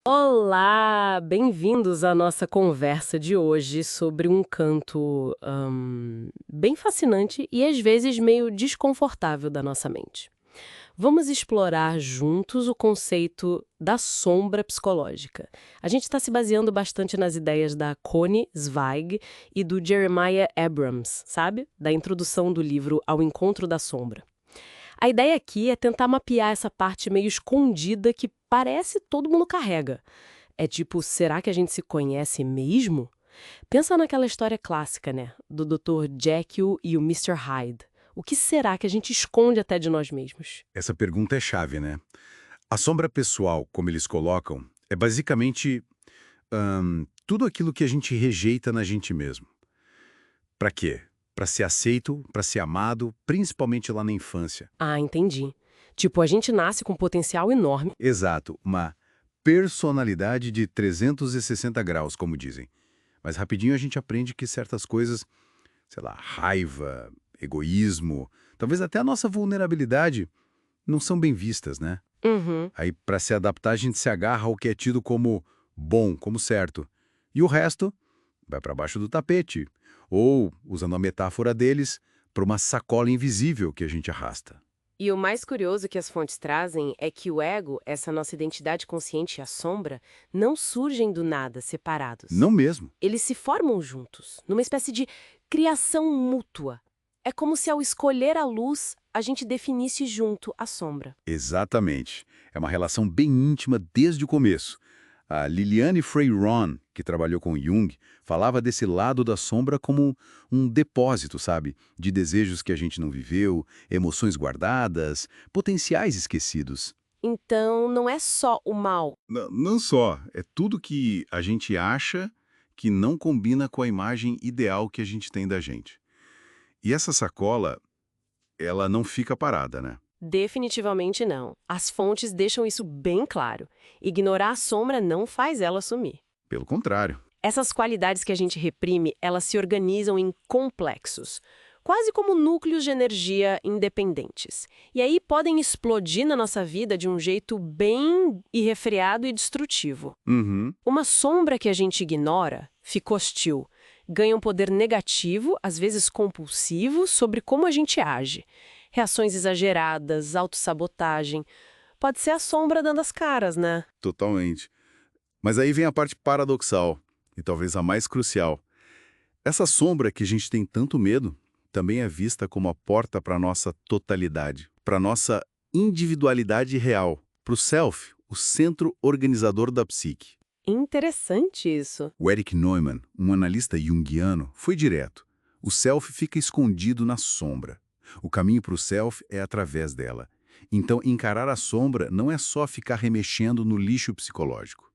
Olá, bem-vindos à nossa conversa de hoje sobre um canto bem fascinante e às vezes meio desconfortável da nossa mente. Vamos explorar juntos o conceito da sombra psicológica. A gente está se baseando bastante nas ideias da Connie Zweig e do Jeremiah Abrams, sabe? Da introdução do livro Ao Encontro da Sombra. A ideia aqui é tentar mapear essa parte meio escondida que parece todo mundo carrega. É tipo, será que a gente se conhece mesmo? Pensa naquela história clássica, né? Do Dr. Jekyll e o Mister Hyde. O que será que a gente esconde até de nós mesmos? Essa pergunta é chave, né? A sombra pessoal, como eles colocam, é basicamente tudo aquilo que a gente rejeita na gente mesmo. Pra quê? Pra ser aceito, pra ser amado, principalmente lá na infância. Ah, entendi. Tipo, a gente nasce com um potencial enorme. Exato, uma personalidade de 360 graus, como dizem. Mas rapidinho a gente aprende que certas coisas, sei lá, raiva, egoísmo, talvez até a nossa vulnerabilidade, não são bem vistas, né? Uhum. Aí, para se adaptar, a gente se agarra ao que é tido como bom, como certo. E o resto vai para baixo do tapete. Ou, usando a metáfora deles, para uma sacola invisível que a gente arrasta. E o mais curioso que as fontes trazem é que o ego, essa nossa identidade consciente e a sombra, não surgem do nada, separados. Não mesmo. Eles se formam juntos, numa espécie de criação mútua. É como se ao escolher a luz, a gente definisse junto a sombra. Exatamente. É uma relação bem íntima desde o começo. A Liliane Freiron, que trabalhou com Jung, falava desse lado da sombra como um depósito, sabe? De desejos que a gente não viveu, emoções guardadas, potenciais esquecidos. Então, não é só o mal. Não só, é tudo que a gente acha que não combina com a imagem ideal que a gente tem da gente. E essa sacola, ela não fica parada, né? Definitivamente não. As fontes deixam isso bem claro. Ignorar a sombra não faz ela sumir. Pelo contrário. Essas qualidades que a gente reprime, elas se organizam em complexos, quase como núcleos de energia independentes. E aí podem explodir na nossa vida de um jeito bem irrefreado e destrutivo. Uhum. Uma sombra que a gente ignora fica hostil, ganha um poder negativo, às vezes compulsivo, sobre como a gente age. Reações exageradas, autossabotagem. Pode ser a sombra dando as caras, né? Totalmente. Mas aí vem a parte paradoxal, e talvez a mais crucial. Essa sombra que a gente tem tanto medo também é vista como a porta para a nossa totalidade, para a nossa individualidade real, para o self, o centro organizador da psique. Interessante isso. O Eric Neumann, um analista junguiano, foi direto. O self fica escondido na sombra. O caminho para o self é através dela. Então, encarar a sombra não é só ficar remexendo no lixo psicológico.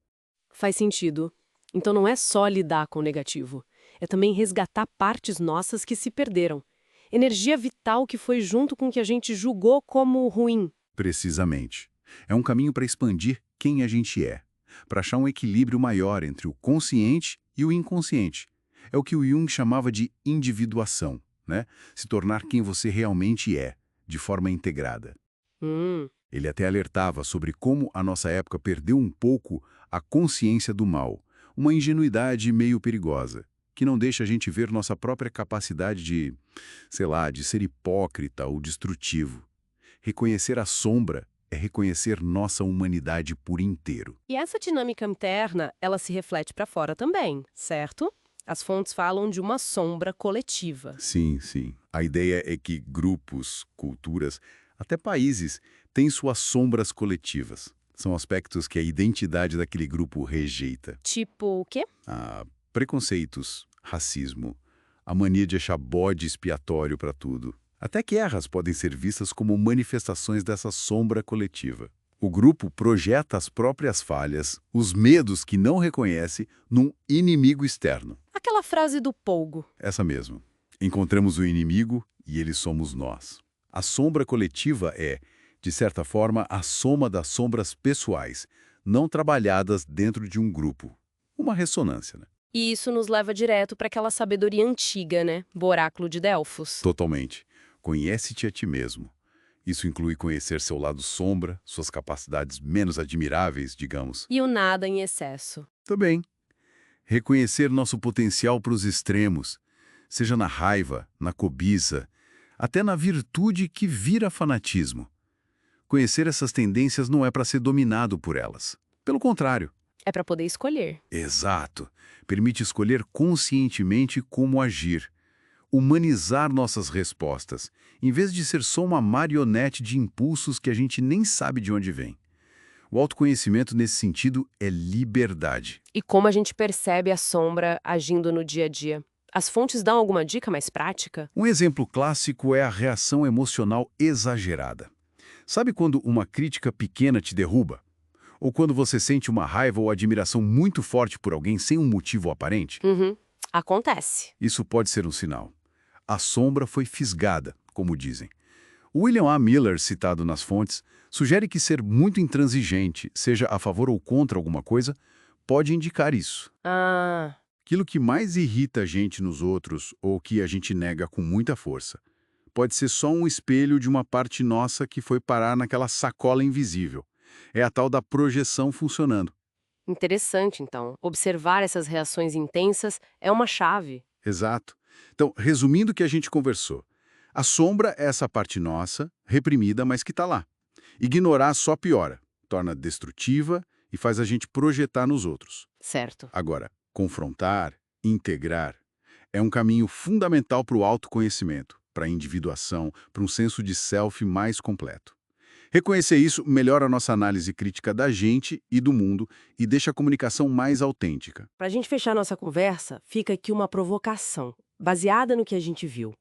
Faz sentido. Então não é só lidar com o negativo, é também resgatar partes nossas que se perderam. Energia vital que foi junto com o que a gente julgou como ruim. Precisamente. É um caminho para expandir quem a gente é, para achar um equilíbrio maior entre o consciente e o inconsciente. É o que o Jung chamava de individuação, né? Se tornar quem você realmente é, de forma integrada. Hum, Ele até alertava sobre como a nossa época perdeu um pouco a consciência do mal, uma ingenuidade meio perigosa, que não deixa a gente ver nossa própria capacidade de, sei lá, de ser hipócrita ou destrutivo. Reconhecer a sombra é reconhecer nossa humanidade por inteiro. E essa dinâmica interna, ela se reflete para fora também, certo? As fontes falam de uma sombra coletiva. Sim, sim. A ideia é que grupos, culturas, até países, têm suas sombras coletivas. São aspectos que a identidade daquele grupo rejeita. Tipo o quê? Preconceitos, racismo, a mania de achar bode expiatório para tudo. Até guerras podem ser vistas como manifestações dessa sombra coletiva. O grupo projeta as próprias falhas, os medos que não reconhece, num inimigo externo. Aquela frase do polgo. Essa mesmo. Encontramos o inimigo e ele somos nós. A sombra coletiva é, de certa forma, a soma das sombras pessoais, não trabalhadas dentro de um grupo. Uma ressonância, né? E isso nos leva direto para aquela sabedoria antiga, né? Do oráculo de Delfos. Totalmente. Conhece-te a ti mesmo. Isso inclui conhecer seu lado sombra, suas capacidades menos admiráveis, digamos. E o nada em excesso. Também, reconhecer nosso potencial para os extremos, seja na raiva, na cobiça, até na virtude que vira fanatismo. Conhecer essas tendências não é para ser dominado por elas. Pelo contrário. É para poder escolher. Exato. Permite escolher conscientemente como agir. Humanizar nossas respostas, em vez de ser só uma marionete de impulsos que a gente nem sabe de onde vem. O autoconhecimento, nesse sentido, é liberdade. E como a gente percebe a sombra agindo no dia a dia? As fontes dão alguma dica mais prática? Um exemplo clássico é a reação emocional exagerada. Sabe quando uma crítica pequena te derruba? Ou quando você sente uma raiva ou admiração muito forte por alguém sem um motivo aparente? Uhum. Acontece. Isso pode ser um sinal. A sombra foi fisgada, como dizem. William A. Miller, citado nas fontes, sugere que ser muito intransigente, seja a favor ou contra alguma coisa, pode indicar isso. Ah, Aquilo que mais irrita a gente nos outros ou que a gente nega com muita força, pode ser só um espelho de uma parte nossa que foi parar naquela sacola invisível. É a tal da projeção funcionando. interessante, então. Observar essas reações intensas é uma chave. Exato. Então, resumindo o que a gente conversou, a sombra é essa parte nossa, reprimida, mas que está lá. Ignorar só piora, torna destrutiva e faz a gente projetar nos outros. Certo. Agora, confrontar, integrar, é um caminho fundamental para o autoconhecimento, para a individuação, para um senso de self mais completo. Reconhecer isso melhora a nossa análise crítica da gente e do mundo e deixa a comunicação mais autêntica. Para a gente fechar nossa conversa, fica aqui uma provocação, baseada no que a gente viu.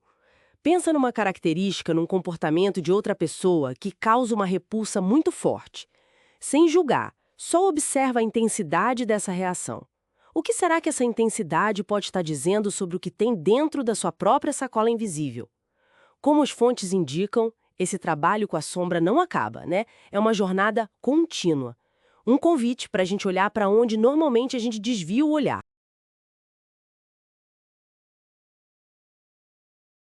Pensa numa característica, num comportamento de outra pessoa que causa uma repulsa muito forte. Sem julgar, só observa a intensidade dessa reação. O que será que essa intensidade pode estar dizendo sobre o que tem dentro da sua própria sacola invisível? Como as fontes indicam, esse trabalho com a sombra não acaba, né? É uma jornada contínua. Um convite para a gente olhar para onde normalmente a gente desvia o olhar.